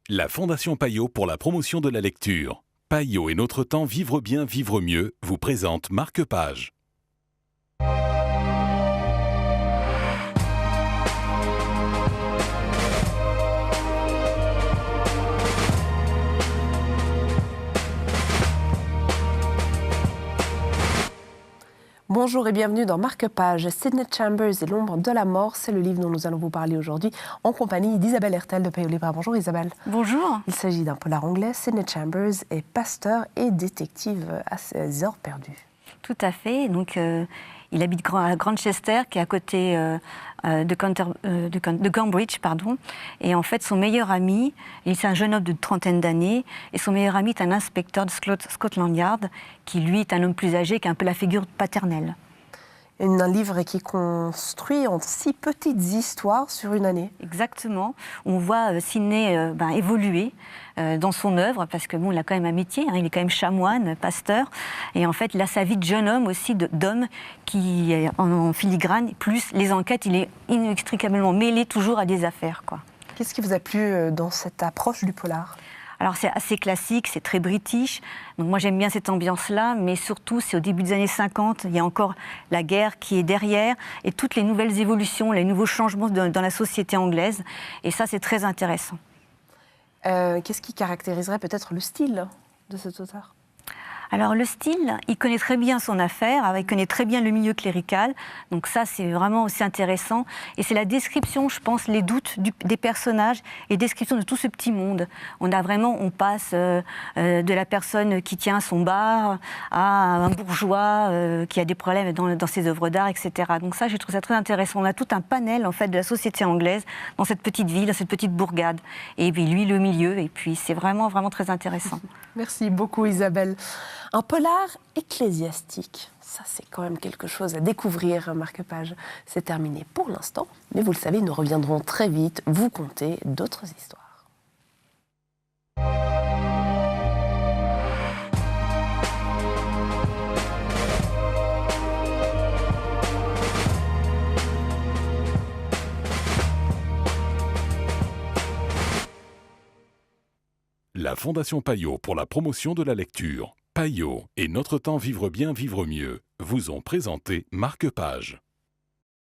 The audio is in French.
La Fondation Payot pour la promotion de la lecture. Payot et Notre Temps Vivre bien, vivre mieux vous présente Marque-Page. Bonjour et bienvenue dans Marque-Page. Sydney Chambers et l'ombre de la mort, c'est le livre dont nous allons vous parler aujourd'hui en compagnie d'Isabelle Hertel de Payot Libraire. Bonjour Isabelle. Bonjour. Il s'agit d'un polar anglais. Sydney Chambers est pasteur et détective à ses heures perdues. Tout à fait. Donc, il habite à Grantchester, qui est à côté de Cambridge, pardon. Et en fait, son meilleur ami, c'est un jeune homme de trentaine d'années, et son meilleur ami est un inspecteur de Scotland Yard, qui lui est un homme plus âgé, qui est un peu la figure paternelle. Un livre qui est construit en 6 petites histoires sur une année. Exactement. On voit Sydney évoluer dans son œuvre, parce que bon, il a quand même un métier, il est quand même chanoine, pasteur, et en fait, il a sa vie de jeune homme aussi, d'homme qui est en filigrane, plus les enquêtes, il est inextricablement mêlé toujours à des affaires, quoi. Qu'est-ce qui vous a plu dans cette approche du polar ? Alors c'est assez classique, c'est très british, donc moi j'aime bien cette ambiance-là, mais surtout c'est au début des années 50, il y a encore la guerre qui est derrière, et toutes les nouvelles évolutions, les nouveaux changements dans la société anglaise, et ça c'est très intéressant. Qu'est-ce qui caractériserait peut-être le style de cet auteur ? Alors le style, il connaît très bien son affaire, il connaît très bien le milieu clérical, donc ça c'est vraiment aussi intéressant. Et c'est la description, je pense, les doutes des personnages et description de tout ce petit monde. On passe de la personne qui tient son bar à un bourgeois qui a des problèmes dans ses œuvres d'art, etc. Donc ça, je trouve ça très intéressant. On a tout un panel en fait de la société anglaise dans cette petite ville, dans cette petite bourgade. Et puis lui, le milieu, et puis c'est vraiment, vraiment très intéressant. Merci beaucoup Isabelle. Un polar ecclésiastique, ça c'est quand même quelque chose à découvrir, Marque-Page. C'est terminé pour l'instant, mais vous le savez, nous reviendrons très vite vous conter d'autres histoires. La Fondation Payot pour la promotion de la lecture. Payot et Notre Temps Vivre bien, vivre mieux vous ont présenté Marque-Page.